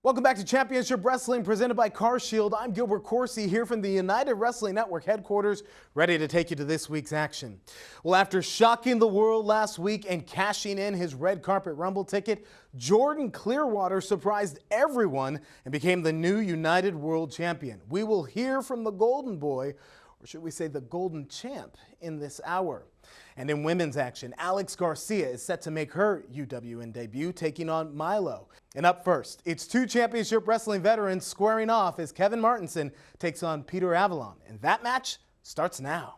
Welcome back to Championship Wrestling presented by CarShield. I'm Gilbert Corsi here from the United Wrestling Network headquarters, ready to take you to this week's action. Well, after shocking the world last week and cashing in his red carpet rumble ticket, Jordan CLEAWATER surprised everyone and became the new United World Champion. We will hear from the Golden Boy, or should we say the Golden Champ, in this hour. And in women's action, Alex Garcia is set to make her UWN debut, taking on MYLO. And up first, it's two Championship Wrestling veterans squaring off as Kevin Martenson takes on Peter AVALON. And that match starts now.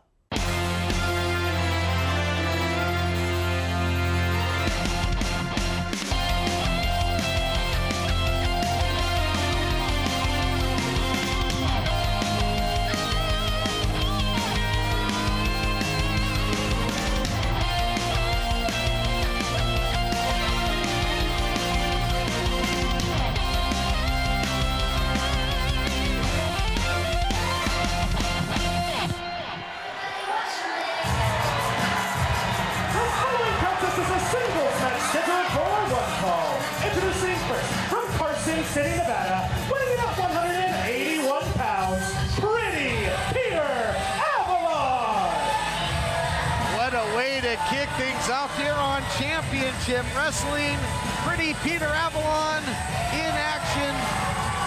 City, Nevada, weighing in at 181 pounds, Pretty Peter AVALON! What a way to kick things off here on Championship Wrestling. Pretty Peter AVALON in action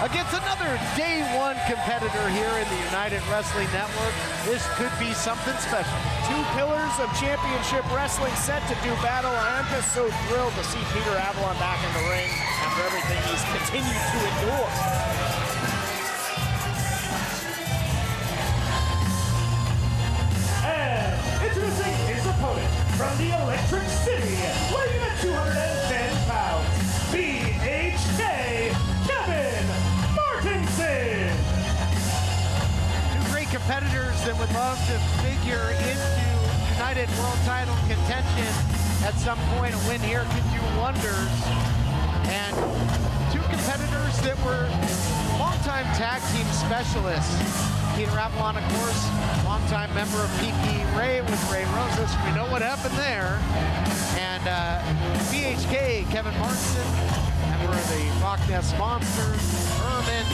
against another day one competitor here in the United Wrestling Network. This could be something special. Two pillars of Championship Wrestling set to do battle. I'm just so thrilled to see Peter AVALON back in the ring after everything he's continued to endure. And introducing his opponent from the Electric City, weighing in at 210 pounds, BHK, Kevin Martenson. Two great competitors that would love to figure into United World Title contention at some point. A win here could do wonders. And two competitors that were longtime tag team specialists. Peter AVALON, of course, longtime member of PP Ray with Ray Rosas. We know what happened there. And BHK, Kevin Martenson, member of the Loch Ness Monsters, Herman,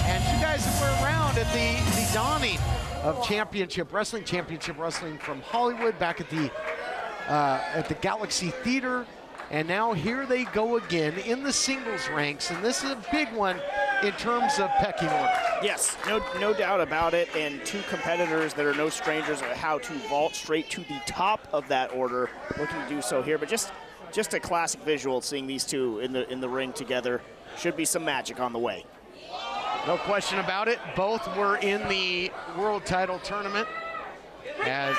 and two guys that were around at the dawning of Championship Wrestling from Hollywood back at the Galaxy Theater. And now here they go again in the singles ranks, and this is a big one in terms of pecking order. Yes, no doubt about it, and two competitors that are no strangers at how to vault straight to the top of that order, looking to do so here. But just a classic visual seeing these two in the ring together. Should be some magic on the way. No question about it. Both were in the world title tournament as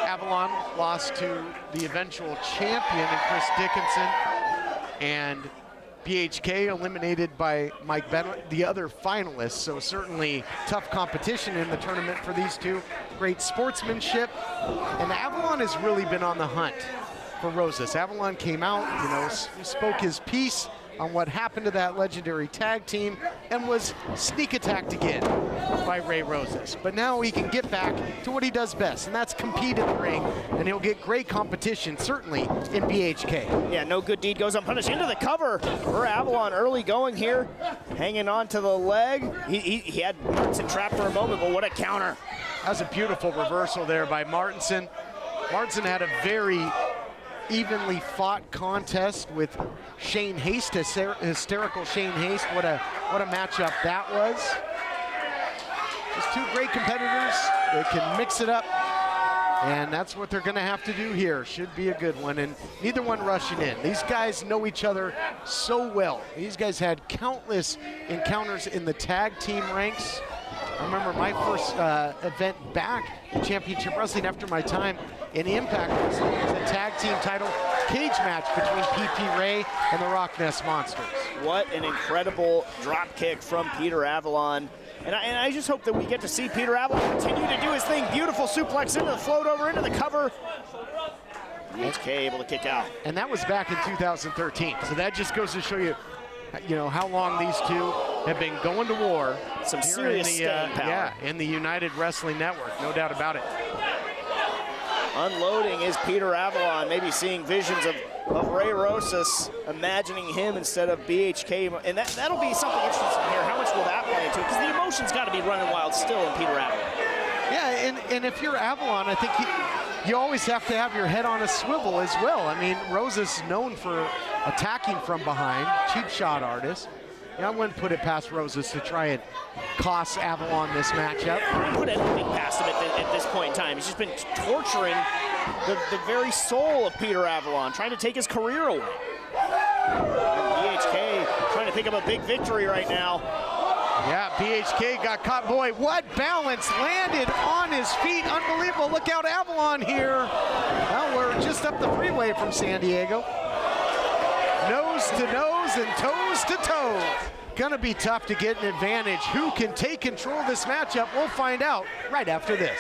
AVALON lost to the eventual champion in Chris Dickinson, and BHK eliminated by Mike Bennett, the other finalists. So certainly tough competition in the tournament for these two. Great sportsmanship, and AVALON has really been on the hunt for Rosas. AVALON came out, spoke his piece on what happened to that legendary tag team and was sneak attacked again by Ray Rosas. But now he can get back to what he does best, and that's compete in the ring, and he'll get great competition, certainly in BHK. Yeah, no good deed goes unpunished. Into the cover for AVALON early going here, hanging on to the leg. He had Martenson trapped for a moment, but what a counter. That was a beautiful reversal there by Martenson. Martenson had a very evenly fought contest with Shane Haste, hysterical Shane Haste. What a matchup that was. Just two great competitors. They can mix it up, and that's what they're gonna have to do here. Should be a good one, and neither one rushing in. These guys know each other so well. These guys had countless encounters in the tag team ranks. I remember my first event back in Championship Wrestling after my time in Impact Wrestling was a tag team title cage match between PP Ray and the Loch Ness Monsters. What an incredible drop kick from Peter AVALON. And I just hope that we get to see Peter AVALON continue to do his thing. Beautiful suplex into the float over, into the cover. BHK able to kick out. And that was back in 2013. So that just goes to show you, how long these two have been going to war. Some serious staying power. Yeah, in the United Wrestling Network, no doubt about it. Unloading is Peter Avalon, maybe seeing visions of Ray Rosas, imagining him instead of BHK, and that'll be something interesting here. How much will that play into it? Because the emotion's got to be running wild still in Peter Avalon. Yeah, and if you're Avalon, I think you always have to have your head on a swivel as well. I mean, Rosas is known for attacking from behind, cheap shot artist. I wouldn't put it past Rosas to try and cost Avalon this matchup. I wouldn't put anything past him at this point in time. He's just been torturing the very soul of Peter Avalon, trying to take his career away. BHK trying to pick up a big victory right now. Yeah, BHK got caught. Boy, what balance, landed on his feet. Unbelievable. Look out, Avalon here. Well, we're just up the freeway from San Diego. Nose to nose and toes to toe. Gonna be tough to get an advantage. Who can take control of this matchup? We'll find out right after this.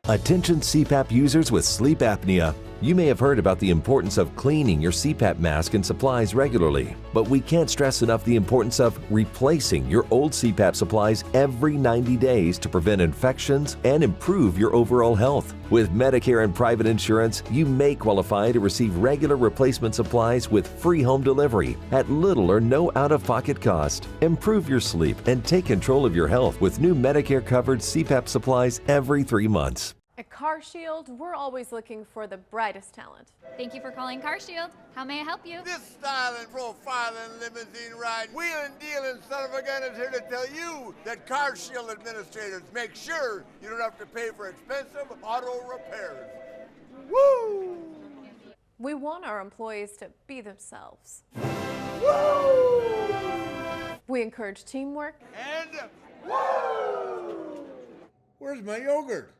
Attention CPAP users with sleep apnea. You may have heard about the importance of cleaning your CPAP mask and supplies regularly, but we can't stress enough the importance of replacing your old CPAP supplies every 90 days to prevent infections and improve your overall health. With Medicare and private insurance, you may qualify to receive regular replacement supplies with free home delivery at little or no out-of-pocket cost. Improve your sleep and take control of your health with new Medicare-covered CPAP supplies every 3 months. At CarShield, we're always looking for the brightest talent. Thank you for calling CarShield. How may I help you? This styling, profiling, limousine ride, wheeling, dealing son of a gun is here to tell you that CarShield administrators make sure you don't have to pay for expensive auto repairs. Woo! We want our employees to be themselves. Woo! We encourage teamwork. And woo! Where's my yogurt?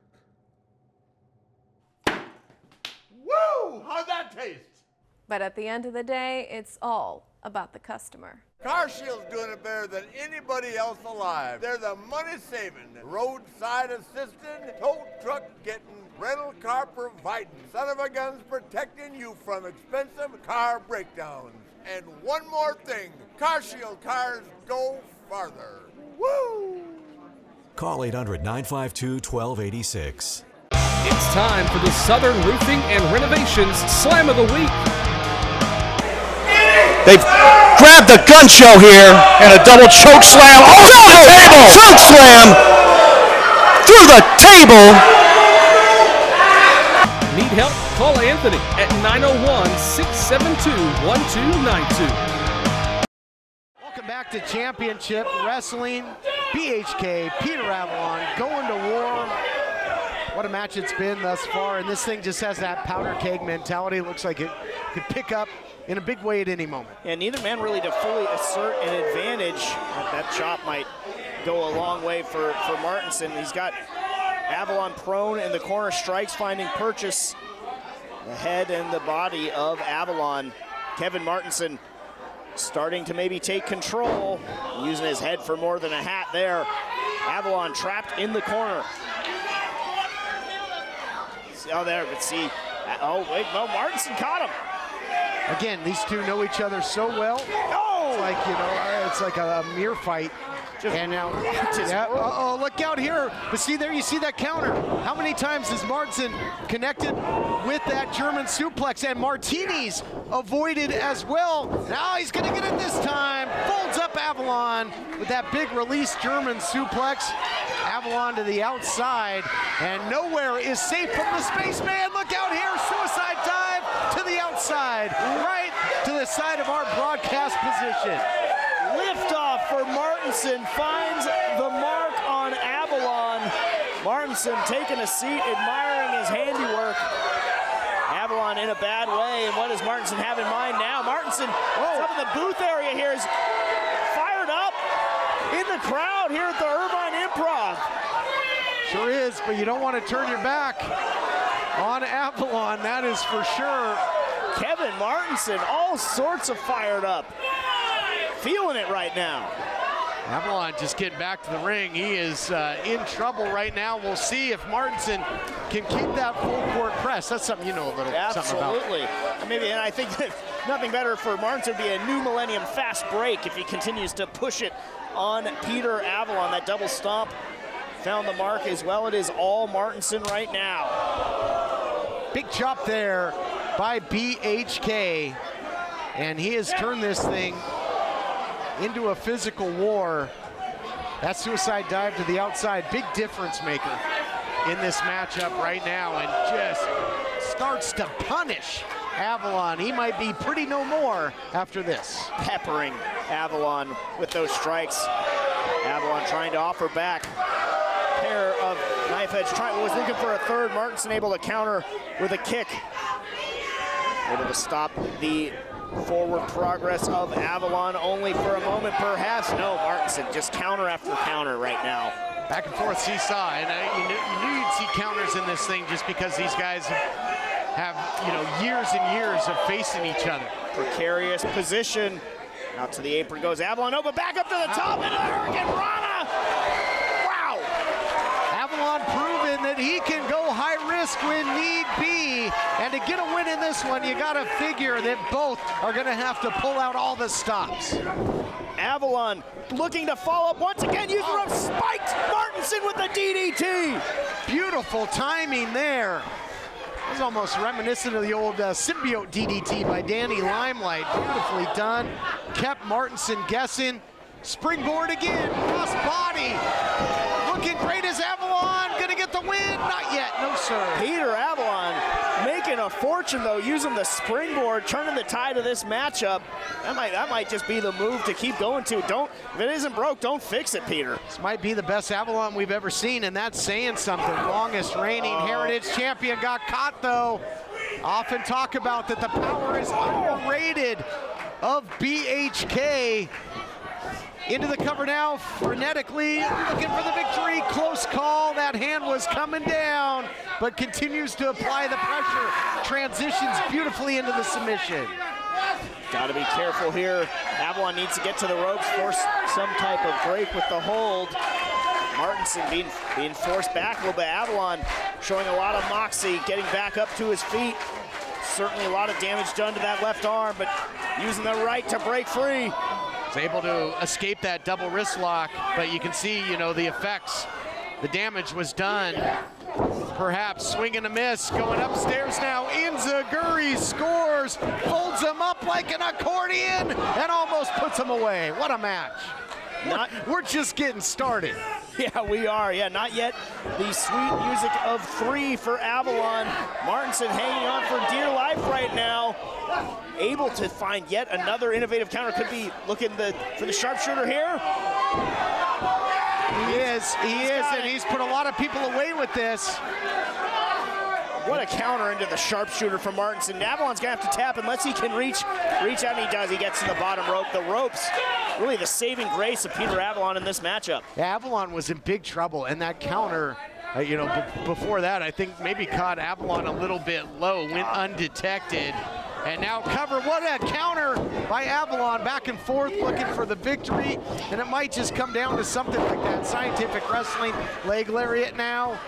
Woo! How'd that taste? But at the end of the day, it's all about the customer. CarShield's doing it better than anybody else alive. They're the money-saving, roadside assistant, tow truck getting, rental car providing, son of a guns protecting you from expensive car breakdowns. And one more thing, CarShield cars go farther. Woo! Call 800-952-1286. It's time for the Southern Roofing and Renovations Slam of the Week. They've grabbed the gun show here and a double choke slam. Oh, through the table! Choke slam through the table. Need help? Call Anthony at 901-672-1292. Welcome back to Championship Wrestling. BHK, Peter Avalon going to war. What a match it's been thus far, and this thing just has that powder keg mentality. Looks like it could pick up in a big way at any moment. And neither man really to fully assert an advantage. That chop might go a long way for Martenson. He's got Avalon prone in the corner, strikes finding purchase. The head and the body of Avalon. Kevin Martenson starting to maybe take control, using his head for more than a hat there. Avalon trapped in the corner. Oh, there, but see, oh, wait, no, Martenson caught him. Again, these two know each other so well. Oh! It's like, you know, it's like a mere fight. And now, uh-oh, look out here. But see there, you see that counter. How many times has Martenson connected with that German suplex? And Martini's avoided as well. Now he's gonna get it this time. Folds up Avalon with that big release German suplex. Avalon to the outside, and nowhere is safe from the spaceman. Look out here, suicide dive to the outside, right to the side of our broadcast position. Liftoff for Martenson, finds the mark on Avalon. Martenson taking a seat, admiring his handiwork. Avalon in a bad way, and what does Martenson have in mind now? Martenson, up in the booth area here, is fired up in the crowd here at the Irvine Improv. Sure is, but you don't want to turn your back on Avalon, that is for sure. Kevin Martenson, all sorts of fired up. Feeling it right now. Avalon just getting back to the ring. He is in trouble right now. We'll see if Martenson can keep that full court press. That's something you know a little something about. Absolutely. And I think that nothing better for Martenson would be a new millennium fast break if he continues to push it on Peter Avalon. That double stomp found the mark as well. It is all Martenson right now. Big chop there by BHK. And he has turned this thing into a physical war. That suicide dive to the outside, big difference maker in this matchup right now, and just starts to punish Avalon. He might be pretty no more after this. Peppering Avalon with those strikes. Avalon trying to offer back. Pair of knife edge, was looking for a third. Martenson able to counter with a kick. Able to stop the forward progress of Avalon only for a moment, perhaps. No, Martenson just counter after counter right now. Back and forth seesaw, and you knew you'd see counters in this thing just because these guys have years and years of facing each other. Precarious position. Out to the apron goes Avalon. Oh, but back up to the top, and a Hurricane Rana! Wow! Avalon proving that he can go high risk when need be, and to get a win in this one, you gotta figure that both are gonna have to pull out all the stops. Avalon looking to follow up once again, using rope, spiked Martenson with the DDT. Beautiful timing there. It was almost reminiscent of the old symbiote DDT by Danny Limelight. Beautifully done. Kept Martenson guessing. Springboard again, cross body. Looking great as Avalon, gonna get the win? Not yet, no sir. Peter Avalon making a fortune though, using the springboard, turning the tide of this matchup. That might just be the move to keep going to. If it isn't broke, don't fix it, Peter. This might be the best Avalon we've ever seen, and that's saying something. Longest reigning Heritage champion got caught though. Often talk about that the power is underrated of BHK. Into the cover now, frenetically looking for the victory. Close call, that hand was coming down, but continues to apply the pressure. Transitions beautifully into the submission. Got to be careful here. Avalon needs to get to the ropes, force some type of break with the hold. Martenson being forced back a little bit. Avalon showing a lot of moxie, getting back up to his feet. Certainly a lot of damage done to that left arm, but using the right to break free. Able to escape that double wrist lock, but you can see, the effects. The damage was done. Perhaps swing and a miss. Going upstairs now. Inzaguri scores, folds him up like an accordion, and almost puts him away. What a match. We're just getting started. Yeah, we are. Yeah, not yet. The sweet music of 3 for Avalon. Martenson hanging on for dear life right now. Able to find yet another innovative counter. Could be looking for the sharpshooter here. He is, and he's put a lot of people away with this. What a counter into the sharpshooter from Martenson. Avalon's gonna have to tap unless he can reach out, and he does. He gets to the bottom rope. The ropes, really the saving grace of Peter Avalon in this matchup. Yeah, Avalon was in big trouble, and that counter, before that, I think maybe caught Avalon a little bit low, went undetected. And now cover, what a counter by Avalon, back and forth, looking for the victory. And it might just come down to something like that. Scientific wrestling, leg lariat now.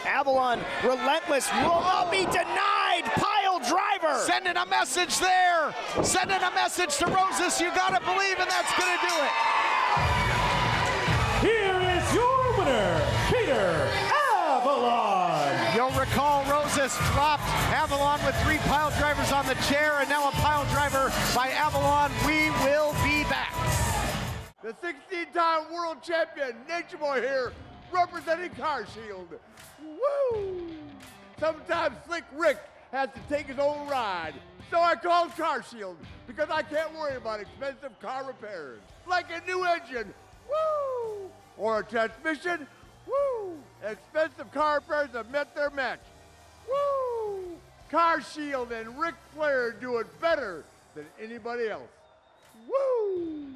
Avalon, relentless, will not be denied, pile driver. Sending a message there. Sending a message to Roses, you gotta believe, and that's gonna do it. Here is your winner, Peter Avalon. You'll recall Roses dropped Avalon with 3 pile drivers on the chair, and now a pile driver by Avalon. We will be back. The 16-time world champion, Nature Boy here, representing Car Shield. Woo! Sometimes Slick Rick has to take his own ride, so I called Car Shield because I can't worry about expensive car repairs. Like a new engine, woo! Or a transmission, woo! Expensive car repairs have met their match. Woo! Car Shield and Ric Flair do it better than anybody else. Woo!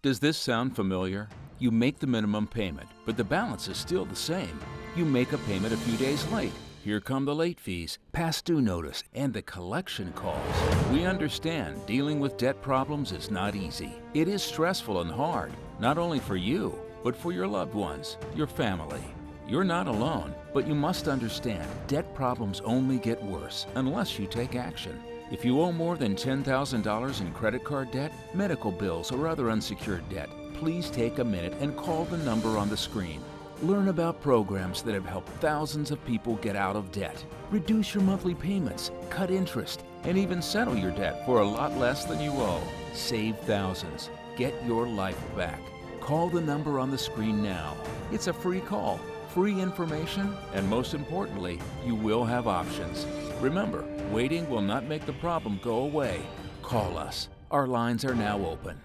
Does this sound familiar? You make the minimum payment, but the balance is still the same. You make a payment a few days late. Here come the late fees, past due notice, and the collection calls. We understand dealing with debt problems is not easy. It is stressful and hard, not only for you, but for your loved ones, your family. You're not alone, but you must understand debt problems only get worse unless you take action. If you owe more than $10,000 in credit card debt, medical bills, or other unsecured debt, please take a minute and call the number on the screen. Learn about programs that have helped thousands of people get out of debt. Reduce your monthly payments, cut interest, and even settle your debt for a lot less than you owe. Save thousands. Get your life back. Call the number on the screen now. It's a free call, free information, and most importantly, you will have options. Remember, waiting will not make the problem go away. Call us. Our lines are now open.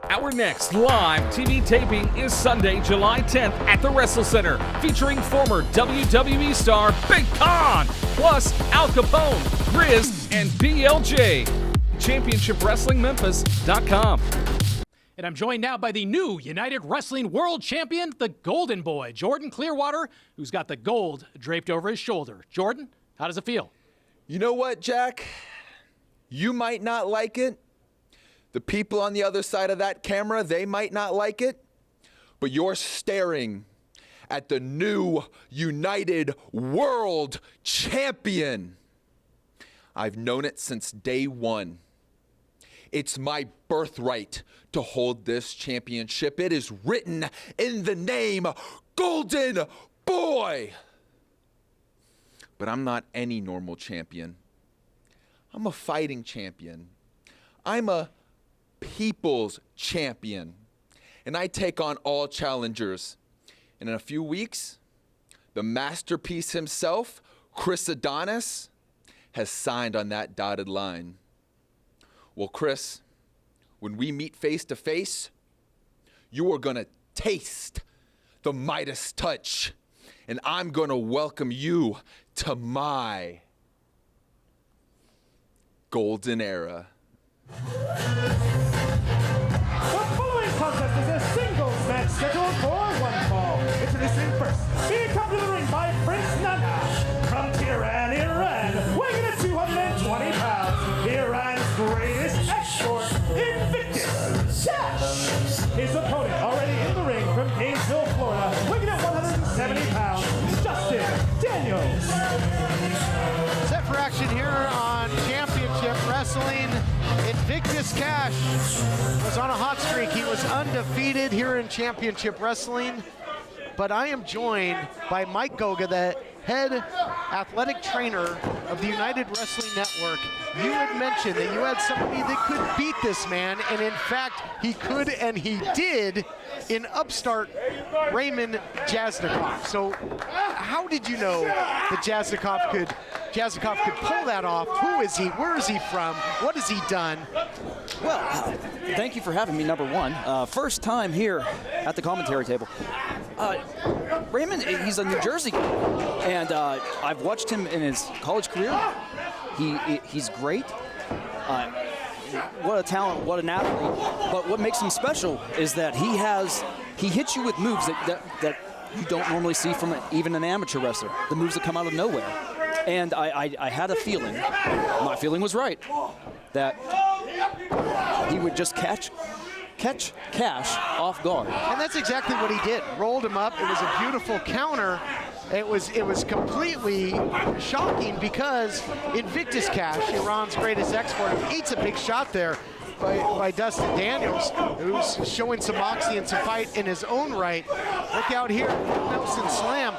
Our next live TV taping is Sunday, July 10th at the Wrestle Center, featuring former WWE star Big Con, plus Al Capone, GRIZZ, and BLJ. ChampionshipWrestlingMemphis.com. And I'm joined now by the new United Wrestling World Champion, the Golden Boy, Jordan Clearwater, who's got the gold draped over his shoulder. Jordan, how does it feel? You know what, Jack? You might not like it. The people on the other side of that camera, they might not like it. But you're staring at the new United World Champion. I've known it since day one. It's my birthright to hold this championship. It is written in the name Golden Boy. But I'm not any normal champion. I'm a fighting champion. I'm a people's champion. And I take on all challengers. And in a few weeks, the masterpiece himself, Chris Adonis, has signed on that dotted line. Well, Chris, when we meet face to face, you are gonna taste the Midas touch, and I'm gonna welcome you to my golden era. The following contest is a singles match scheduled for one fall. Introducing first, being come to the ring by Prince Nana from Tehran, Iran, weighing in at 220 pounds. Iran's greatest export, Invictus KHASH. His opponent already in the ring from Gainesville, Florida, weighing in at 170 pounds, Dustin Daniels. Set for action here on Championship Wrestling. Invictus KHASH was on a hot streak. He was undefeated here in Championship Wrestling. But I am joined by Mike Goga, the head athletic trainer of the United Wrestling Network. You had mentioned that you had somebody that could beat this man, and in fact, he could and he did in upstart Raymond Jasnikoff. So how did you know that Jasnikoff could pull that off? Who is he? Where is he from? What has he done? Well, thank you for having me, number one. First time here at the commentary table. Raymond, he's a New Jersey guy, and I've watched him in his college career. He's great. What a talent, what an athlete. But what makes him special is that he hits you with moves that you don't normally see from even an amateur wrestler. The moves that come out of nowhere. And I had a feeling, my feeling was right, that he would just catch KHASH off guard. And that's exactly what he did. Rolled him up. It was a beautiful counter. It was completely shocking because Invictus KHASH, Iran's greatest export, eats a big shot there by Dustin Daniels, who's showing some moxie and some fight in his own right. Look out here, Nelson Slam.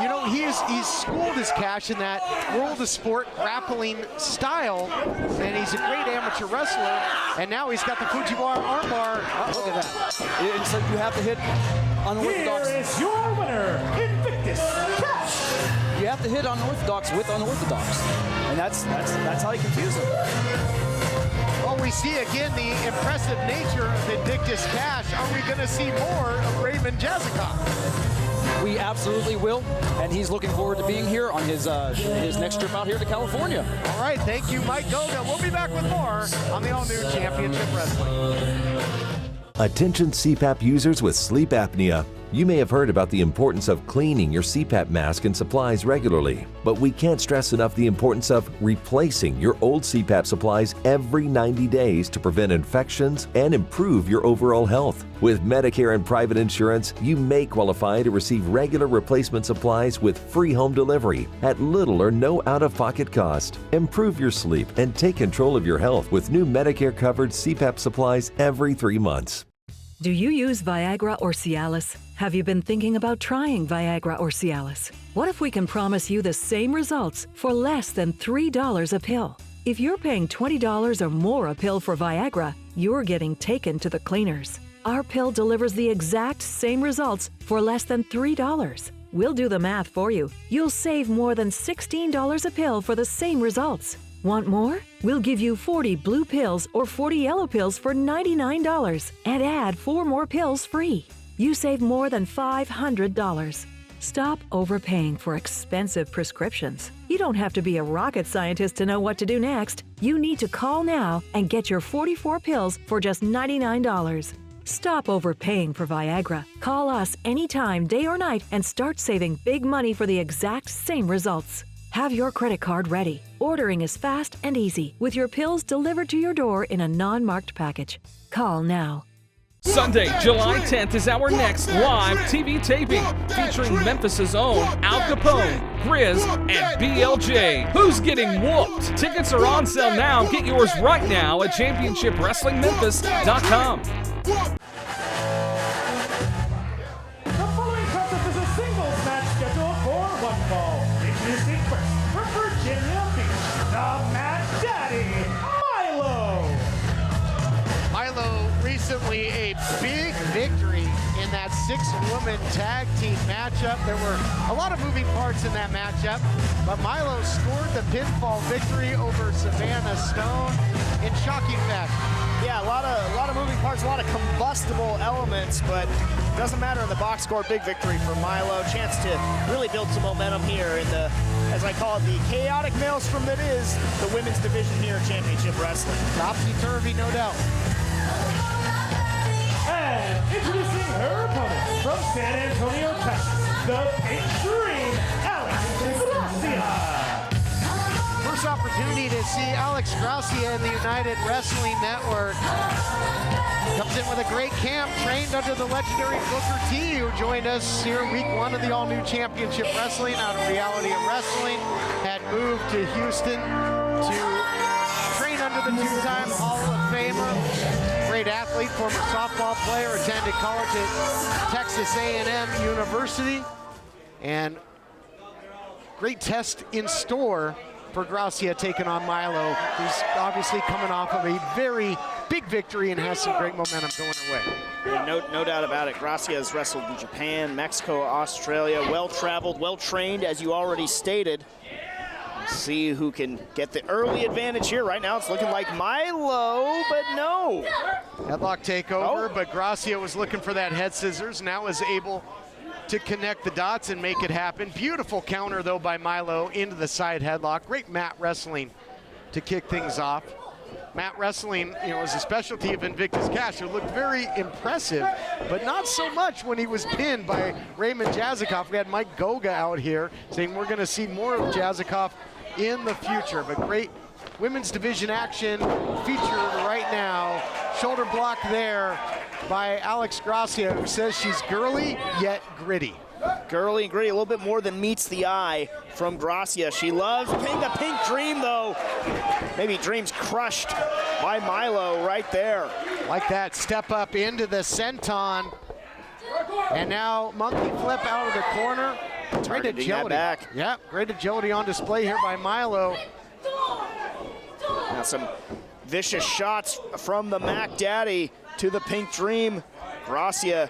You know, he's schooled his KHASH in that world of sport grappling style, and he's a great amateur wrestler, and now he's got the Fujiwara armbar. Look at that. And so you have to hit unorthodox. Here is your winner, Invictus KHASH. You have to hit unorthodox with unorthodox, and that's how you confuse them. Well, we see again the impressive nature of Invictus KHASH. Are we going to see more of Raymond Jasnikoff? We absolutely will, and he's looking forward to being here on his next trip out here to California. All right, thank you, Mike Goga. We'll be back with more on the all-new Championship Wrestling. Attention CPAP users with sleep apnea. You may have heard about the importance of cleaning your CPAP mask and supplies regularly, but we can't stress enough the importance of replacing your old CPAP supplies every 90 days to prevent infections and improve your overall health. With Medicare and private insurance, you may qualify to receive regular replacement supplies with free home delivery at little or no out-of-pocket cost. Improve your sleep and take control of your health with new Medicare-covered CPAP supplies every 3 months. Do you use Viagra or Cialis? Have you been thinking about trying Viagra or Cialis? What if we can promise you the same results for less than $3 a pill? If you're paying $20 or more a pill for Viagra, you're getting taken to the cleaners. Our pill delivers the exact same results for less than $3. We'll do the math for you. You'll save more than $16 a pill for the same results. Want more? We'll give you 40 blue pills or 40 yellow pills for $99 and add 4 more pills free. You save more than $500. Stop overpaying for expensive prescriptions. You don't have to be a rocket scientist to know what to do next. You need to call now and get your 44 pills for just $99. Stop overpaying for Viagra. Call us anytime, day or night, and start saving big money for the exact same results. Have your credit card ready. Ordering is fast and easy, with your pills delivered to your door in a non-marked package. Call now. Sunday, July 10th is our next live TV taping featuring Memphis's own Al Capone, GRIZZ, and BLJ. Who's getting whooped? Tickets are on sale now. Get yours right now at ChampionshipWrestlingMemphis.com. The following contest is a singles match scheduled for one fall. Introducing first, from Virginia Beach, the Mad Daddy, MYLO. MYLO recently a big victory in that 6-woman tag team matchup. There were a lot of moving parts in that matchup, but MYLO scored the pinfall victory over Savannah Stone in shocking fashion. Yeah, a lot of moving parts, a lot of combustible elements, but it doesn't matter in the box score. Big victory for MYLO. Chance to really build some momentum here in the, as I call it, the chaotic maelstrom that is the women's division here at Championship Wrestling. Topsy-turvy, no doubt. And introducing her opponent from San Antonio, Texas, the Pink Dream, Alex GRACIA. First opportunity to see Alex GRACIA in the United Wrestling Network. Comes in with a great camp, trained under the legendary Booker T, who joined us here week 1 of the all-new Championship Wrestling out of Reality of Wrestling. Had moved to Houston to train under the 2-time Hall of Famer. Great athlete, former softball player, attended college at Texas A&M University. And great test in store for GRACIA taking on MYLO, who's obviously coming off of a very big victory and has some great momentum going her way. Yeah, no doubt about it. GRACIA has wrestled in Japan, Mexico, Australia, well-traveled, well-trained, as you already stated. See who can get the early advantage here. Right now it's looking like MYLO, but no. Headlock takeover, but GRACIA was looking for that head scissors, now is able to connect the dots and make it happen. Beautiful counter, though, by MYLO into the side headlock. Great mat wrestling to kick things off. Mat wrestling, is a specialty of Invictus KHASH, who looked very impressive, but not so much when he was pinned by Raymond Jazikoff. We had Mike Goga out here saying we're going to see more of Jazikoff in the future, but great women's division action featured right now. Shoulder block there by Alex GRACIA, who says she's girly yet gritty. Girly and gritty, a little bit more than meets the eye from GRACIA. She loves pinning the Pink Dream, though. Maybe Dream's crushed by MYLO right there. Like that step up into the senton. And now monkey flip out of the corner. Great agility. Back. Yeah, great agility on display here by MYLO. Now some vicious shots from the Mac Daddy to the Pink Dream. GRACIA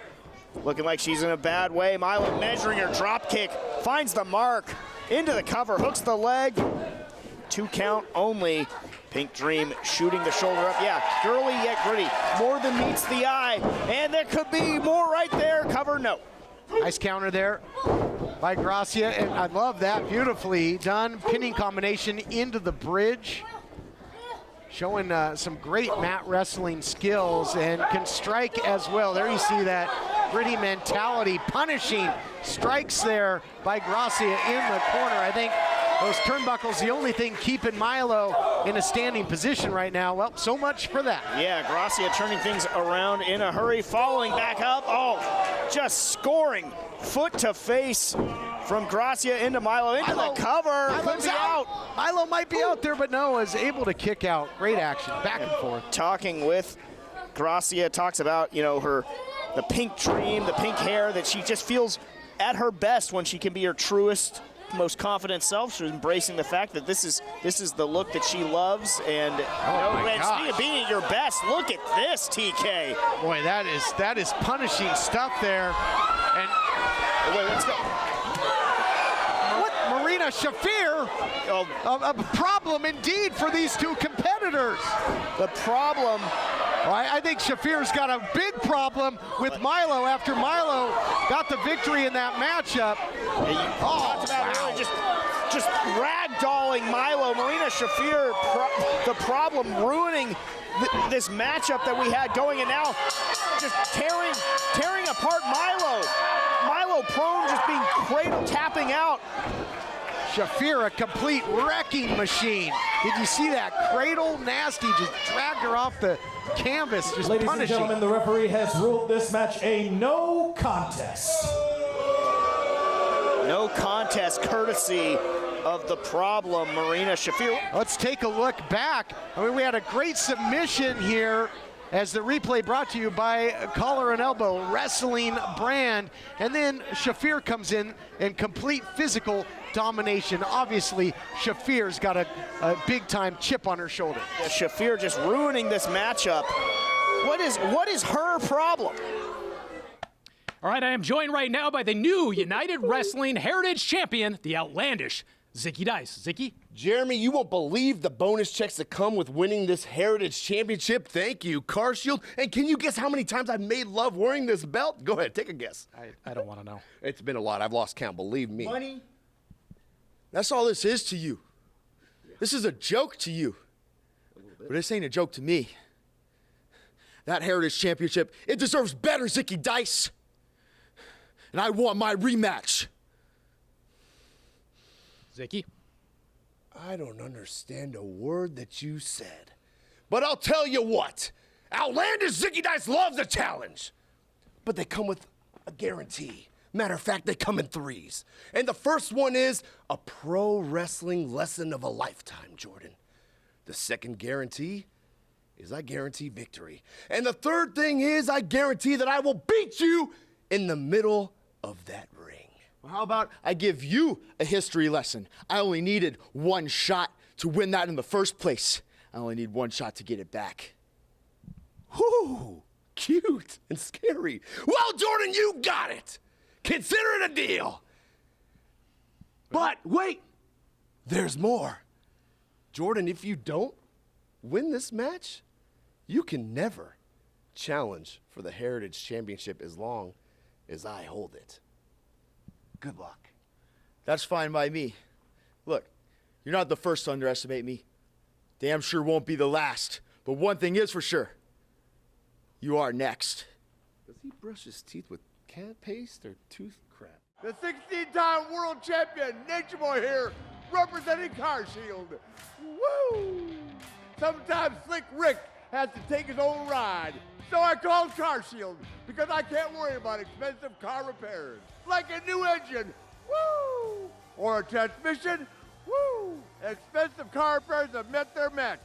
looking like she's in a bad way. MYLO measuring her drop kick, finds the mark, into the cover, hooks the leg. 2 count only. Pink Dream shooting the shoulder up. Yeah, girly yet gritty. More than meets the eye. And there could be more right there. Cover, no. Nice counter there by GRACIA, and I love that, beautifully done. Pinning combination into the bridge. Showing some great mat wrestling skills and can strike as well. There you see that gritty mentality, punishing strikes there by GRACIA in the corner. I think those turnbuckles, the only thing keeping MYLO in a standing position right now. Well, so much for that. Yeah, GRACIA turning things around in a hurry, following back up. Oh, just scoring foot to face from GRACIA into MYLO, into the cover. Could be out. MYLO might be out there, but no, is able to kick out. Great action, back and forth. Talking with GRACIA talks about, the pink dream, the pink hair, that she just feels at her best when she can be her truest, most confident self. She's embracing the fact that this is the look that she loves, and speaking of being at your best, look at this, TK. Boy, that is punishing stuff there. And wait, let's go. Marina Shafir, a problem indeed for these two competitors. The problem. I think Shafir's got a big problem with MYLO after MYLO got the victory in that matchup. Talked about really just ragdolling MYLO. Marina Shafir, the problem, ruining this matchup that we had going, and now just tearing apart MYLO. MYLO prone, just being cradle tapping out. Shafir, a complete wrecking machine. Did you see that cradle? Nasty, just dragged her off the canvas, just Ladies punishing. and gentlemen, the referee has ruled this match a no contest. No contest, courtesy of the problem, Marina Shafir. Let's take a look back. I mean, we had a great submission here as the replay brought to you by Collar and Elbow Wrestling brand. And then Shafir comes in complete physical domination. Obviously, Shafir's got a big-time chip on her shoulder. Yeah, Shafir just ruining this matchup. What is her problem? All right, I am joined right now by the new United Wrestling Heritage Champion, the outlandish ZICKY Dice. ZICKY? Jeremy, you won't believe the bonus checks that come with winning this Heritage Championship. Thank you, Car Shield. And can you guess how many times I've made love wearing this belt? Go ahead, take a guess. I don't want to know. It's been a lot. I've lost count, believe me. Money? That's all this is to you. This is a joke to you. But this ain't a joke to me. That Heritage Championship, it deserves better, ZICKY Dice. And I want my rematch. ZICKY? I don't understand a word that you said. But I'll tell you what. Outlandish ZICKY Dice loves a challenge. But they come with a guarantee. Matter of fact, they come in threes. And the first one is a pro wrestling lesson of a lifetime, Jordan. The second guarantee is I guarantee victory. And the third thing is I guarantee that I will beat you in the middle of that ring. Well, how about I give you a history lesson? I only needed one shot to win that in the first place. I only need one shot to get it back. Whew, cute and scary. Well, Jordan, you got it. Consider it a deal. But wait, there's more. Jordan, if you don't win this match, you can never challenge for the Heritage Championship as long as I hold it. Good luck. That's fine by me. Look, you're not the first to underestimate me. Damn sure won't be the last. But one thing is for sure. You are next. Does he brush his teeth with cat paste or tooth crap? The 16-time world champion, Nature Boy here, representing Car Shield. Woo! Sometimes Slick Rick has to take his own ride. So I called Car Shield because I can't worry about expensive car repairs. Like a new engine, woo! Or a transmission, woo! Expensive car repairs have met their match,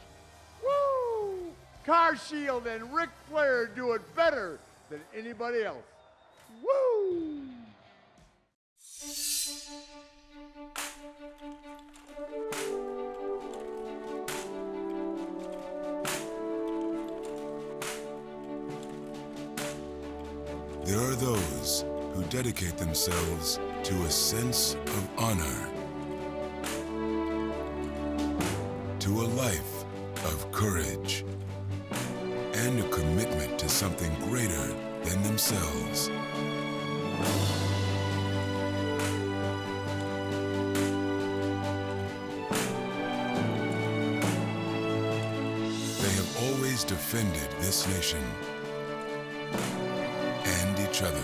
woo! Car Shield and Ric Flair do it better than anybody else, woo! There are those who dedicate themselves to a sense of honor, to a life of courage, and a commitment to something greater than themselves. They have always defended this nation and each other.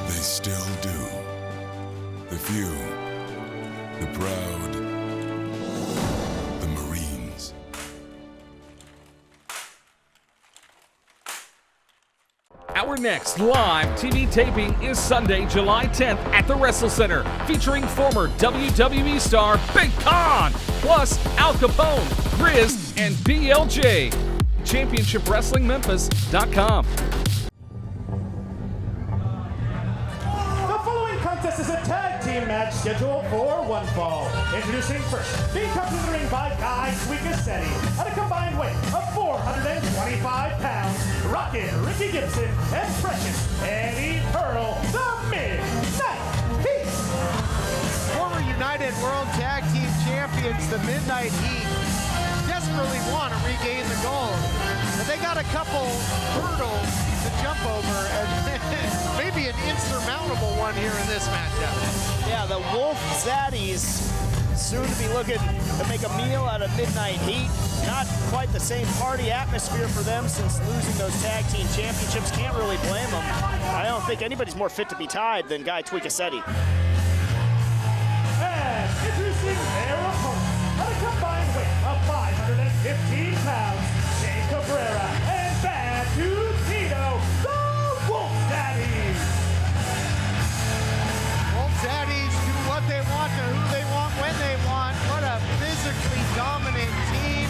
They still do. The few, the proud, the Marines. Our next live TV taping is Sunday, July 10th at the Wrestle Center, featuring former WWE star Big Con, plus Al Capone, GRIZZ, and BLJ. ChampionshipWrestlingMemphis.com. The following contest is a tag team match scheduled for one fall. Introducing first, being come to the ring by Guy Sweetcassetti at a combined weight of 425 pounds, rocking Ricky Gibson and Precious Eddie Pearl, the Midnight Heat. Former United World Tag Team Champions, the Midnight Heat, desperately want to regain the gold. But they got a couple hurdles to jump over, and maybe an insurmountable one here in this matchup. Yeah, the Wolf Zaddies soon to be looking to make a meal out of Midnight Heat. Not quite the same party atmosphere for them since losing those tag team championships. Can't really blame them. I don't think anybody's more fit to be tied than Guy Sweetcassetti. And introducing their opponent at a combined weight of 515 pounds, Shane Cabrera and Bad Dude Tito, the Wolf Zaddies. Wolf Zaddies do what they want to who they want when they want. What a physically dominant team.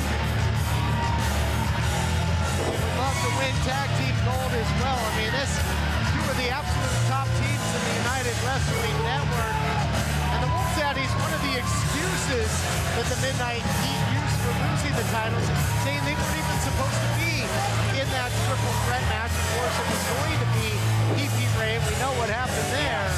They would love to win tag team gold as well. I mean, this two of the absolute top teams in the United Wrestling Network. And the Wolf Zaddies, one of the excuses that the Midnight Heat used for losing the titles, saying they weren't even supposed to be in that triple threat match. Of course, it was going to be Pete Ray. We know what happened there.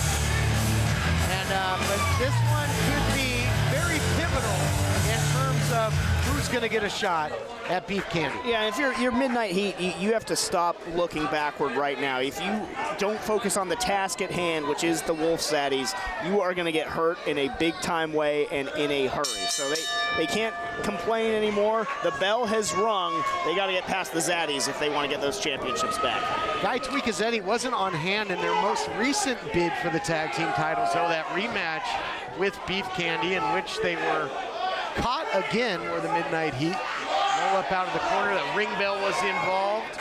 And but this one could be very pivotal in terms of who's going to get a shot at Beef Candy. Yeah, if you're Midnight Heat, you have to stop looking backward right now. If you don't focus on the task at hand, which is the Wolf Zaddies, you are going to get hurt in a big-time way and in a hurry. So they can't complain anymore. The bell has rung. They got to get past the Zaddies if they want to get those championships back. Guy Sweetcassetti wasn't on hand in their most recent bid for the tag team titles, so that rematch with Beef Candy, in which they were caught again, were the Midnight Heat. Roll up out of the corner, that ring bell was involved.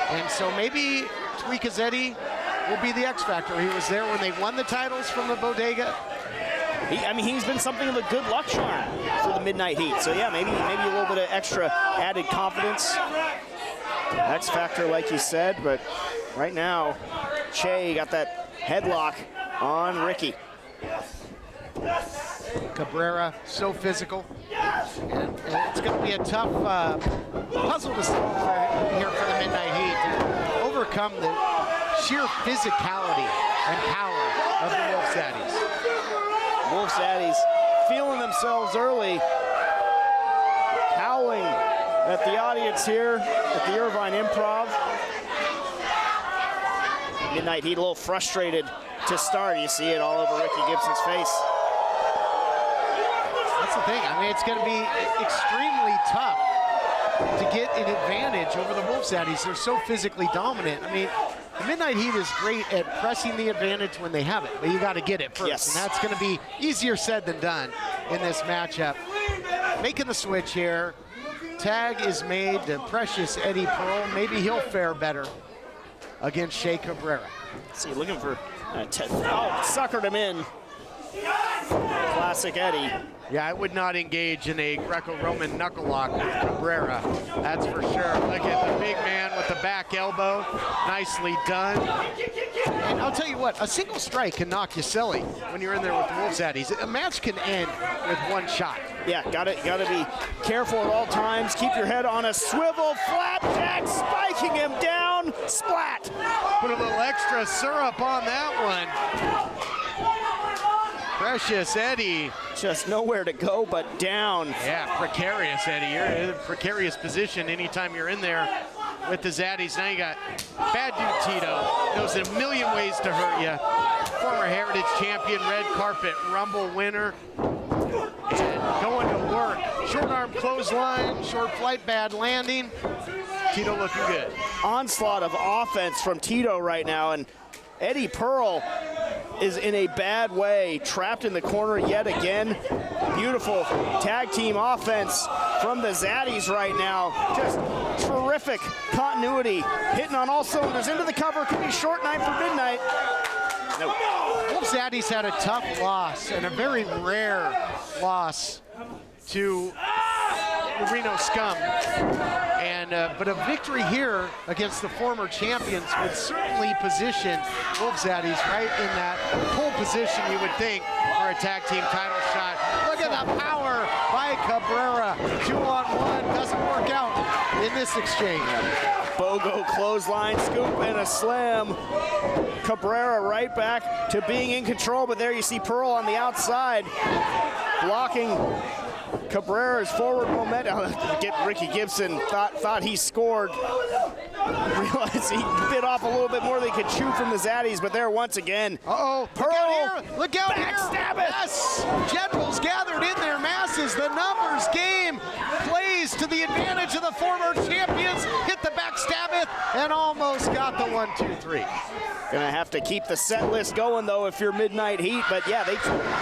And so maybe Sweetcassetti will be the X factor. He was there when they won the titles from the Bodega. He's been something of a good luck charm for the Midnight Heat. So yeah, maybe a little bit of extra added confidence. X factor, like you said, but right now, Che got that headlock on Ricky. Cabrera, so physical. And it's going to be a tough puzzle to solve here for the Midnight Heat to overcome the sheer physicality and power of the Wolf Zaddies. Wolf Zaddies feeling themselves early, howling at the audience here at the Irvine Improv. Midnight Heat a little frustrated to start. You see it all over Ricky Gibson's face. That's the thing. I mean, it's going to be extremely tough to get an advantage over the Wolf Zaddies. They're so physically dominant. I mean, the Midnight Heat is great at pressing the advantage when they have it, but you got to get it first. Yes. And that's going to be easier said than done in this matchup. Making the switch here. Tag is made to Precious Eddie Pearl. Maybe he'll fare better against Shea Cabrera. Let's see, looking for suckered him in. Classic Eddie. Yeah, I would not engage in a Greco-Roman knuckle lock with Cabrera, that's for sure. Look at the big man with the back elbow, nicely done. And I'll tell you what, a single strike can knock you silly when you're in there with the Wolf Zaddies. A match can end with one shot. Yeah, gotta be careful at all times. Keep your head on a swivel. Flapjack spiking him down. Splat. Put a little extra syrup on that one. Precious Eddie. Just nowhere to go but down. Yeah, precarious Eddie. You're in a precarious position anytime you're in there with the Zaddies. Now you got Bad Dude Tito. Knows a million ways to hurt you. Former Heritage Champion, Red Carpet Rumble winner. And going to work. Short arm clothesline, short flight, bad landing. Tito looking good. Onslaught of offense from Tito right now, and Eddie Pearl is in a bad way, trapped in the corner yet again. Beautiful tag team offense from the Zaddies right now. Just terrific continuity, hitting on all cylinders. Into the cover, could be short night for Midnight. Nope. Wolf Zaddies had a tough loss and a very rare loss to the Reno Scum. And but a victory here against the former champions would certainly position Wolf Zaddies right in that pole position, you would think, for a tag team title shot. Look at the power by Cabrera. 2-on-1 doesn't work out in this exchange. Bogo clothesline scoop and a slam. Cabrera right back to being in control, but there you see Pearl on the outside blocking Cabrera's forward momentum. Ricky Gibson thought he scored. Realized he bit off a little bit more than he could chew from the Zaddies, but there once again. Uh-oh, Pearl, look out here. Backstab it. Yes, Generals gathered in their masses. The numbers game plays to the advantage of the former champions. Hit the backstab it and almost got the 1-2-3. Gonna have to keep the set list going though if you're Midnight Heat, but yeah,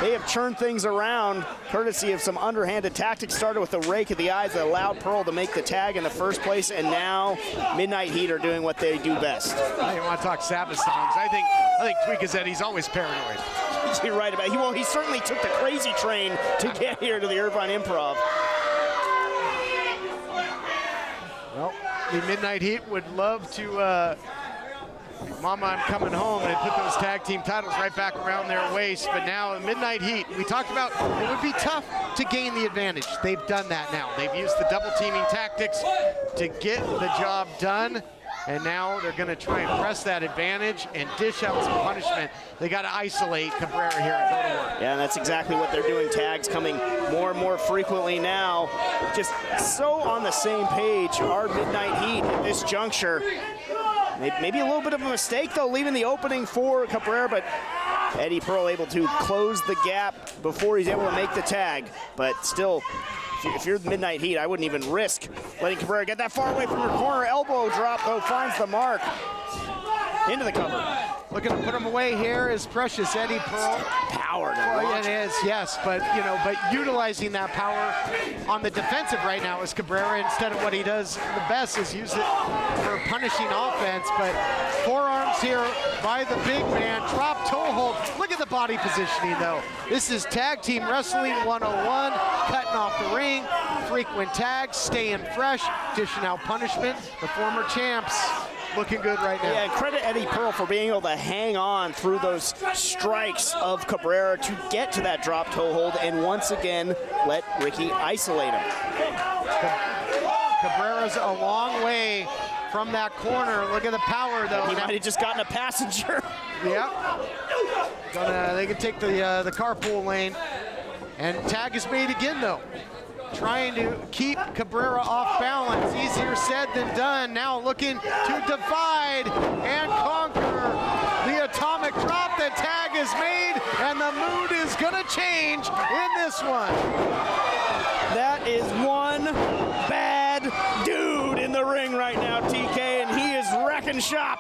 they have churned things around courtesy of some underhanded tactics. Started with the rake of the eyes that allowed Pearl to make the tag in the first place, and now Midnight Heat are doing what they do best. I want to talk Sabbath songs. I think Tweeka said he's always paranoid. You're right about it. Well, he certainly took the crazy train to get here to the Irvine Improv. Well, the Midnight Heat would love to Mama, I'm coming home, and put those tag team titles right back around their waist. But now the Midnight Heat, we talked about it would be tough to gain the advantage. They've done that now. They've used the double teaming tactics to get the job done. And now they're going to try and press that advantage and dish out some punishment. They got to isolate Cabrera here and go to work. Yeah, and that's exactly what they're doing. Tags coming more and more frequently now. Just so on the same page are Midnight Heat at this juncture. Maybe a little bit of a mistake, though, leaving the opening for Cabrera, but Eddie Pearl able to close the gap before he's able to make the tag. But still, if you're the Midnight Heat, I wouldn't even risk letting Cabrera get that far away from your corner. Elbow drop, though, finds the mark. Into the cover. Looking to put him away here is precious Eddie Pearl. Power to it is, yes, but but utilizing that power on the defensive right now is Cabrera instead of what he does the best is use it for punishing offense. But forearms here by the big man, drop toe hold. Look at the body positioning though. This is Tag Team Wrestling 101, cutting off the ring, frequent tags, staying fresh, dishing out punishment. The former champs looking good right now. Yeah, and credit Eddie Pearl for being able to hang on through those strikes of Cabrera to get to that drop toe hold and once again let Ricky isolate him. Cabrera's a long way from that corner. Look at the power though. He might have just gotten a passenger. Yep. They can take the carpool lane. And tag is made again though. Trying to keep Cabrera off balance. Easier said than done. Now looking to divide and conquer. The atomic drop. The tag is made, and the mood is going to change in this one. That is one bad dude in the ring right now, TK, and he is wrecking shop.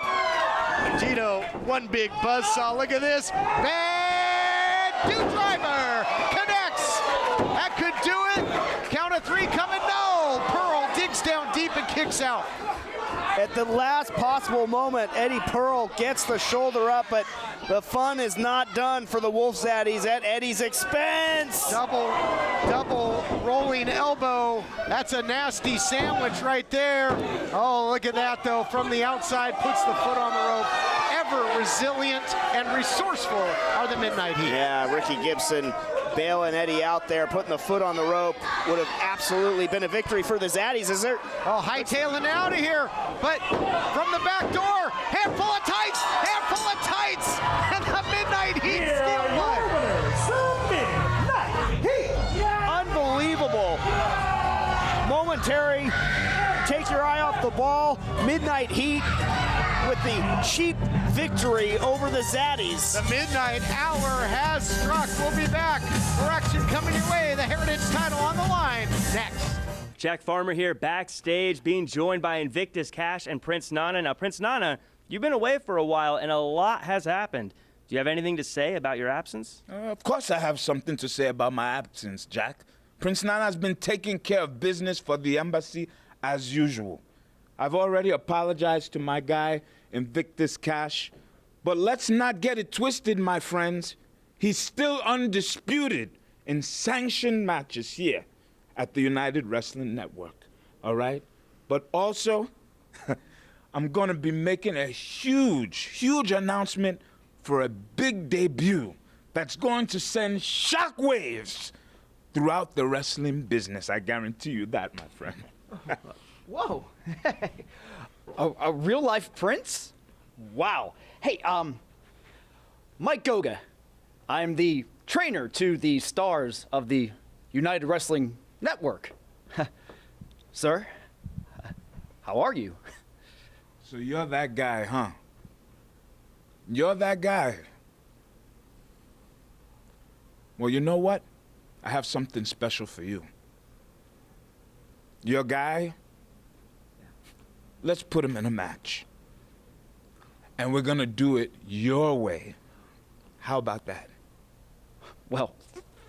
Tito, one big buzzsaw. Look at this. Bad dude driver connects. That could do it. Count of three coming. No. Pearl digs down deep and kicks out. At the last possible moment, Eddie Pearl gets the shoulder up, but the fun is not done for the Wolf Zaddies at Eddie's expense. Double rolling elbow. That's a nasty sandwich right there. Oh, look at that though. From the outside, puts the foot on the rope. Ever resilient and resourceful are the Midnight Heat. Yeah, Ricky Gibson bailing Eddie out there, putting the foot on the rope. Would have absolutely been a victory for the Zaddies. Is there? Oh, hightailing out of here, but from the back door, handful of tights, and the Midnight Heat steal one. Unbelievable. Momentary, take your eye off the ball. Midnight Heat with the cheap victory over the Zaddies. The midnight hour has struck. We'll be back. Correction coming your way. The Heritage title on the line next. Jack Farmer here backstage being joined by Invictus, KHASH, and Prince Nana. Now, Prince Nana, you've been away for a while and a lot has happened. Do you have anything to say about your absence? Of course I have something to say about my absence, Jack. Prince Nana has been taking care of business for the embassy as usual. I've already apologized to my guy, Invictus KHASH, but let's not get it twisted, my friends. He's still undisputed in sanctioned matches here at the United Wrestling Network, all right? But also, I'm going to be making a huge announcement for a big debut that's going to send shockwaves throughout the wrestling business. I guarantee you that, my friend. Whoa. A real-life prince? Wow. Hey, Mike Goga. I'm the trainer to the stars of the United Wrestling Network. Sir, how are you? So you're that guy, huh? You're that guy. Well, you know what? I have something special for you. Your guy, let's put him in a match. And we're gonna do it your way. How about that? Well,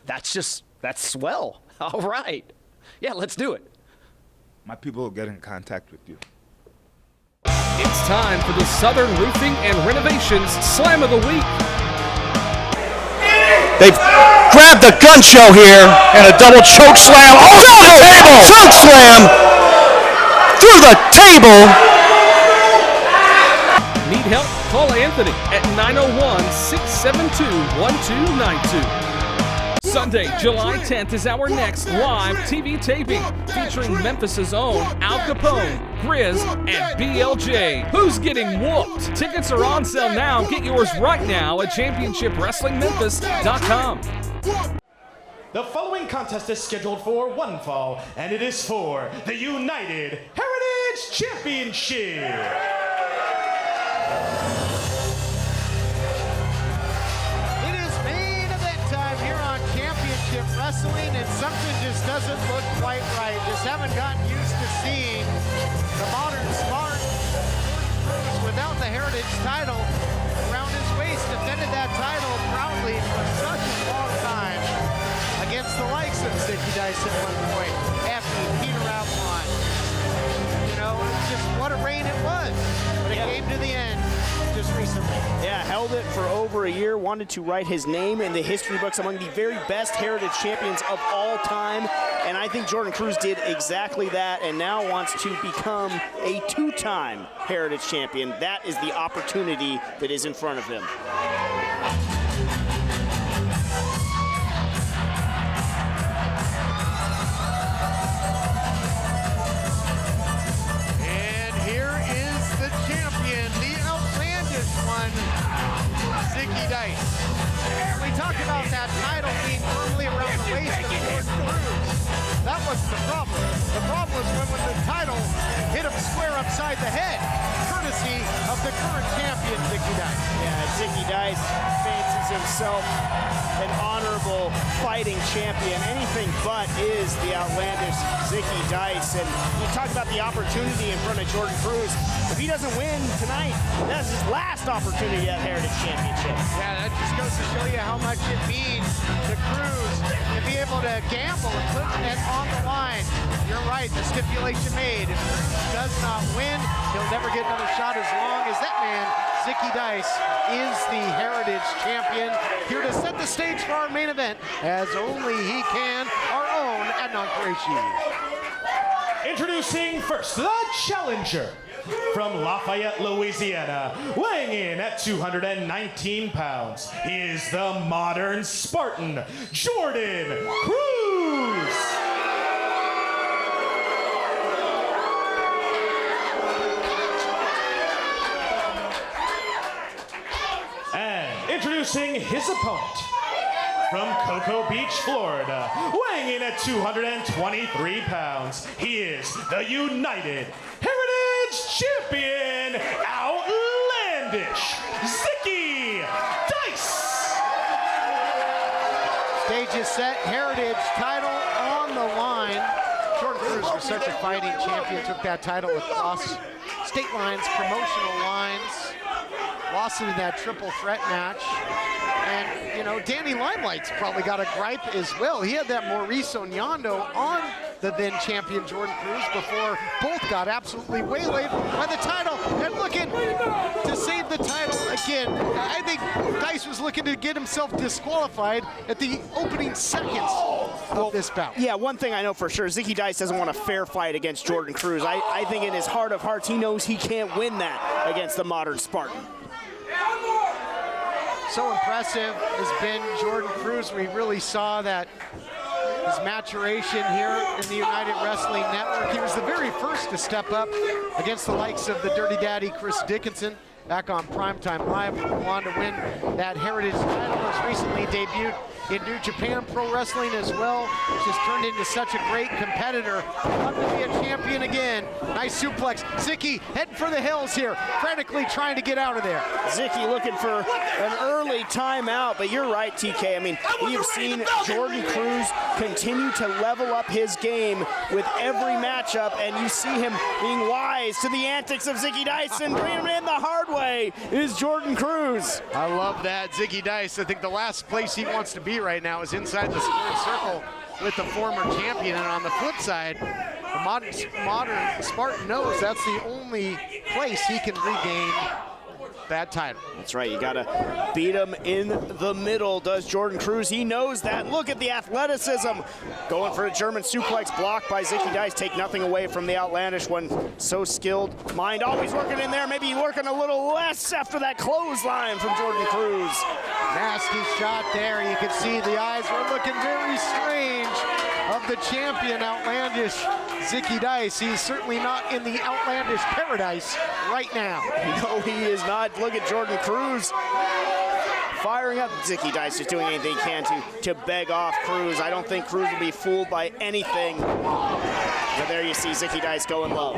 that's swell. All right. Yeah, let's do it. My people will get in contact with you. It's time for the Southern Roofing and Renovations Slam of the Week. They've grabbed the gun show here and a double choke slam. Oh, through the table! Choke slam through the table. Need help? Call Anthony at 901-672-1292. Sunday, July 10th is our next live TV taping featuring Memphis's own Al Capone, GRIZZ, and BLJ. Who's getting whooped? Tickets are on sale now. Get yours right now at ChampionshipWrestlingMemphis.com. The following contest is scheduled for one fall, and it is for the United Heritage Championship. Wrestling, and something just doesn't look quite right. Just haven't gotten used to seeing the modern smart CRUZ without the Heritage title around his waist. Defended that title proudly for such a long time against the likes of ZICKY at one point, after Peter Avalon. You know, it's just what a reign it was. But it came to the end just recently. Yeah, held it for over a year, wanted to write his name in the history books among the very best Heritage champions of all time, and I think Jordan CRUZ did exactly that and now wants to become a two-time Heritage champion. That is the opportunity that is in front of him. ZICKY Dice. We talked about that title being firmly around the waist of Jordan CRUZ. That wasn't the problem. The problem was when the title hit him square upside the head, courtesy of the current champion, ZICKY Dice. Yeah, ZICKY Dice fancies himself an honorable fighting champion. Anything but is the outlandish ZICKY Dice. And you talk about the opportunity in front of Jordan CRUZ. If he doesn't win tonight, that's his last opportunity at Heritage Championship. Yeah, that just goes to show you how much it means to CRUZ to be able to gamble and put it on the line. You're right, the stipulation made. If CRUZ does not win, he'll never get another shot as long as that man, ZICKY Dice, is the Heritage champion. Here to set the stage for our main event, as only he can, our own Adnan Qureshi. Introducing first, the challenger. From Lafayette, Louisiana, weighing in at 219 pounds, he is the modern Spartan, Jordan CRUZ. And introducing his opponent, from Cocoa Beach, Florida, weighing in at 223 pounds, he is the United Heritage Champion, outlandish ZICKY Dice. Stage is set, Heritage title on the line. Jordan CRUZ was such a fighting champion, took that title across state lines, promotional lines, lost it in that triple threat match. And, you know, Danny Limelight's probably got a gripe as well. He had that Maurice Onyando on the then champion Jordan CRUZ before both got absolutely waylaid by the title and looking to save the title again. I think Dice was looking to get himself disqualified at the opening seconds of this bout. Yeah, one thing I know for sure, Zicky Dice doesn't want a fair fight against Jordan CRUZ. I think in his heart of hearts, he knows he can't win that against the modern Spartan. So impressive has been Jordan CRUZ. We really saw that his maturation here in the United Wrestling Network. He was the very first to step up against the likes of the Dirty Daddy Chris Dickinson back on Primetime Live. Who went on to win that Heritage title. Has recently debuted in New Japan Pro Wrestling as well. Just turned into such a great competitor. About to be a champion again. Nice suplex. Zicky heading for the hills here, frantically trying to get out of there. Zicky looking for an early timeout, but you're right, TK. I mean, we've seen Jordan CRUZ continue to level up his game with every matchup, and you see him being wise to the antics of Zicky Dice, and bringing him in the hard way is Jordan CRUZ. I love that. Zicky Dice, I think the last place he wants to be right now is inside the squared circle with the former champion. And on the flip side, the modern Spartan knows that's the only place he can regain that title. That's right, you gotta beat him in the middle, does Jordan CRUZ. He knows that. Look at the athleticism. Going for a German suplex, blocked by Zicky Dice. Take nothing away from the Outlandish one. So skilled. Mind always working in there. Maybe working a little less after that clothesline from Jordan CRUZ. Nasty shot there. You can see the eyes were looking very strange of the champion, Outlandish Zicky Dice. He's certainly not in the Outlandish paradise right now. No, he is not. Look at Jordan CRUZ firing up. Zicky Dice is doing anything he can to beg off CRUZ. I don't think CRUZ will be fooled by anything. But there you see Zicky Dice going low.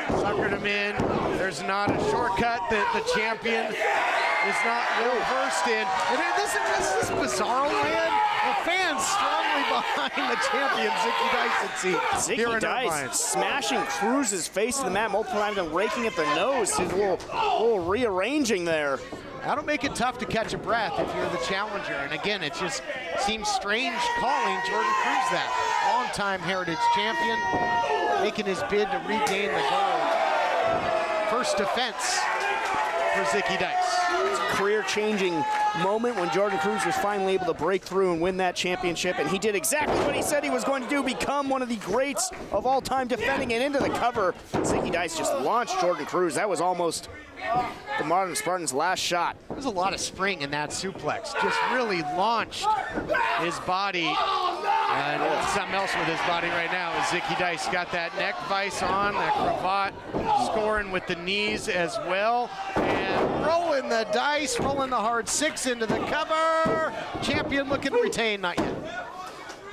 Suckered him in. There's not a shortcut that the champion is not well versed in. And this is bizarre land. The fans strongly behind the champion, Zicky Dice, it seems. Zicky Dice smashing CRUZ's face to the mat multiple times and raking at the nose. He's a little rearranging there. That'll make it tough to catch a breath if you're the challenger. And again, it just seems strange calling Jordan CRUZ that. Long-time Heritage champion, making his bid to regain the gold. First defense for Zicky Dice. It's a career-changing moment when Jordan CRUZ was finally able to break through and win that championship, and he did exactly what he said he was going to do, become one of the greats of all time, defending it into the cover. Zicky Dice just launched Jordan CRUZ. That was almost the modern Spartan's last shot. There's a lot of spring in that suplex. Just really launched his body. And something else with his body right now is Zicky Dice got that neck vise on, that cravat, scoring with the knees as well. And rolling the dice, rolling the hard six into the cover. Champion looking to retain, not yet.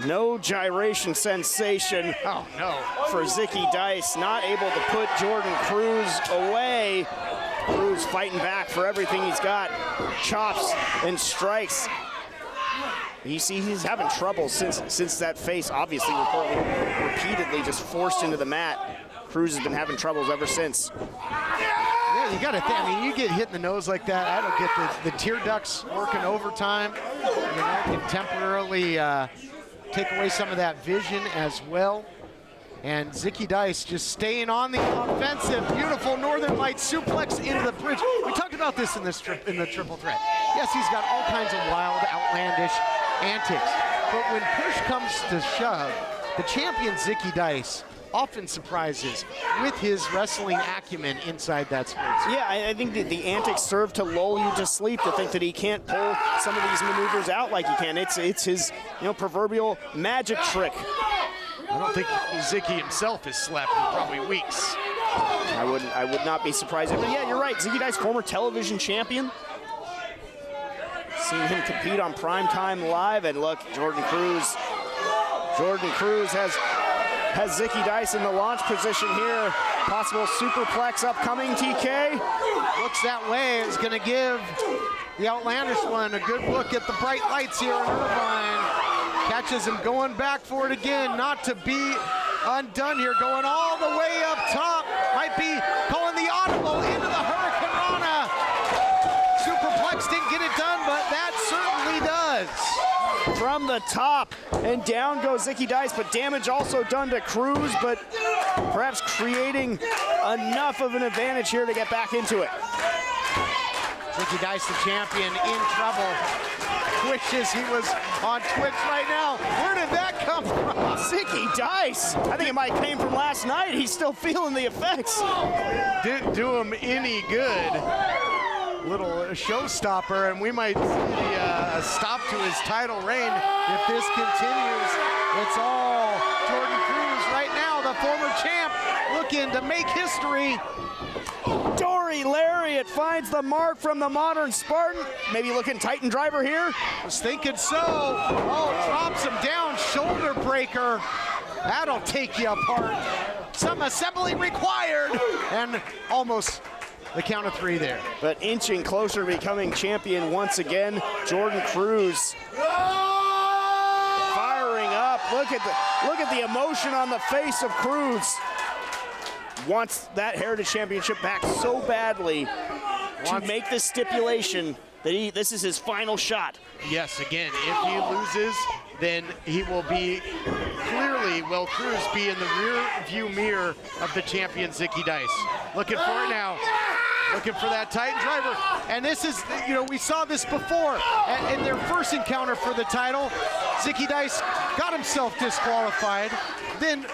No gyration sensation. Oh, no. For Zicky Dice, not able to put Jordan CRUZ away. CRUZ fighting back for everything he's got. Chops and strikes. You see, he's having trouble since that face, obviously, repeatedly just forced into the mat. CRUZ has been having troubles ever since. Yeah, you got to think. I mean, you get hit in the nose like that. I don't get the tear ducts working overtime. You know, can temporarily take away some of that vision as well. And Zicky Dice just staying on the offensive. Beautiful Northern Lights suplex into the bridge. We talked about this in the triple threat. Yes, he's got all kinds of wild, outlandish antics. But when push comes to shove, the champion Zicky Dice often surprises with his wrestling acumen inside that space. Yeah, I think that the antics serve to lull you to sleep, to think that he can't pull some of these maneuvers out like he can. It's his proverbial magic trick. I don't think Zicky himself has slept in probably weeks. I would not be surprised. But yeah, you're right. Zicky Dice, former television champion. Seen him compete on Primetime Live, and look, Jordan CRUZ. Jordan CRUZ has Zicky Dice in the launch position here. Possible superplex upcoming, TK. Looks that way. It's going to give the Outlandish one a good look at the bright lights here in Irvine. Catches him going back for it again, not to be undone here, going all the way up top. Might be calling the audible into the Hurricane Rana. Superplex didn't get it done, but that certainly does. From the top, and down goes Zicky Dice, but damage also done to CRUZ, but perhaps creating enough of an advantage here to get back into it. Zicky Dice, the champion, in trouble. Wishes he was on Twitch right now. Where did did that come from? Zicky Dice. I think it might have came from last night. He's still feeling the effects. Didn't do him any good. Little showstopper, and we might see a stop to his title reign if this continues. It's all Jordan CRUZ right now, the former champ, looking to make history. Dory Lariat finds the mark from the Modern Spartan. Maybe looking Titan driver here. Was thinking so. Oh, drops him down, shoulder breaker. That'll take you apart. Some assembly required, and almost the count of 3 there. But inching closer to becoming champion once again, Jordan CRUZ. Firing up. Look at the emotion on the face of CRUZ. Wants that Heritage Championship back so badly to make this stipulation that this is his final shot. Yes, again, if he loses, then he will be clearly, will CRUZ be in the rear view mirror of the champion Zicky Dice. Looking for it now. Looking for that Titan driver. And this is, you know, we saw this before in their first encounter for the title. Zicky Dice got himself disqualified, then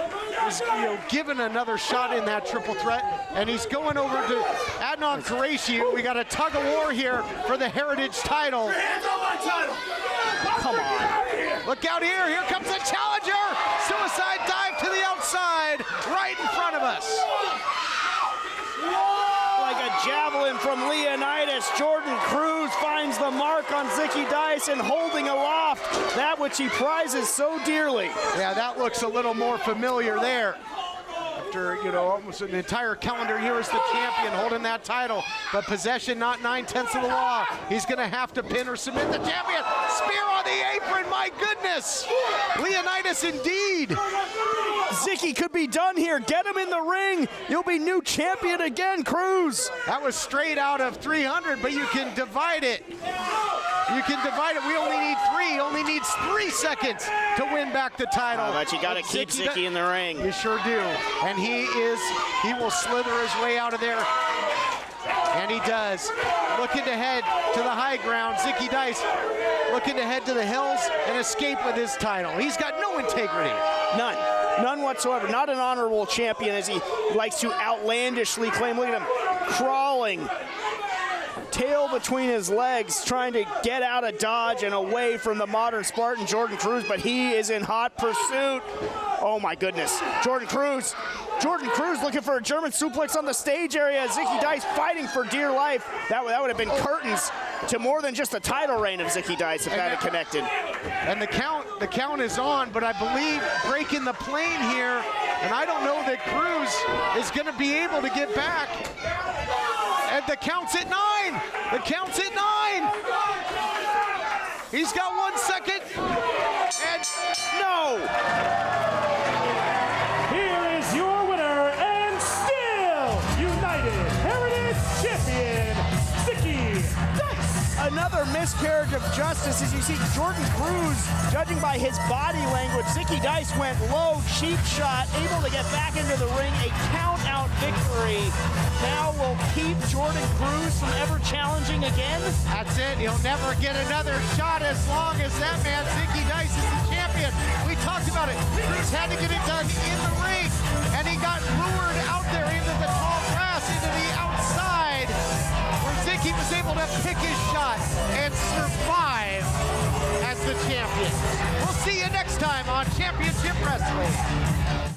was, you know, given another shot in that triple threat, and he's going over to Adnan GRACIA. We got a tug of war here for the Heritage title. Come on. Look out here. Here comes the challenger. Suicide dive to the outside, right in front of us. Like a javelin from Leonidas, Jordan CRUZ finds the mark on Zicky Dice and holding aloft that which he prizes so dearly. Yeah, that looks a little more familiar there. After, you know, almost an entire calendar year as the champion holding that title, but possession not 9/10 of the law. He's gonna have to pin or submit the champion. Spear on the apron, my goodness. Leonidas indeed. Zicky could be done here. Get him in the ring. You'll be new champion again, CRUZ. That was straight out of 300, but you can divide it. You can divide it. We only need 3. He only needs 3 seconds to win back the title. But you got to keep Zicky in the ring. You sure do. And he will slither his way out of there. And he does. Looking to head to the high ground. Zicky Dice looking to head to the hills and escape with his title. He's got no integrity. None. None whatsoever. Not an honorable champion, as he likes to outlandishly claim. Look at him crawling, tail between his legs, trying to get out of dodge and away from the Modern Spartan Jordan CRUZ, but he is in hot pursuit. Oh my goodness. Jordan CRUZ looking for a German suplex on the stage area. Zicky Dice fighting for dear life. That would have been curtains to more than just the title reign of Zicky Dice if that had connected. And the count is on, but I believe breaking the plane here, and I don't know that CRUZ is going to be able to get back. And the count's at 9. The count's at 9. He's got 1 second. And no. Here is your winner and still United Heritage Champion, Zicky Dice. Another miscarriage of justice as you see Jordan CRUZ, judging by his body language. Zicky Dice went low, cheap shot, able to get back into the ring. A count-out victory. Now will keep Jordan CRUZ from ever challenging again. That's it. He'll never get another shot as long as that man, Zicky Dice, is the champion. We talked about it. CRUZ had to get it done in the ring, and he got lured out there into the tall grass, into the outside, where Zicky was able to pick his shot and survive as the champion. We'll see you next time on Championship Wrestling.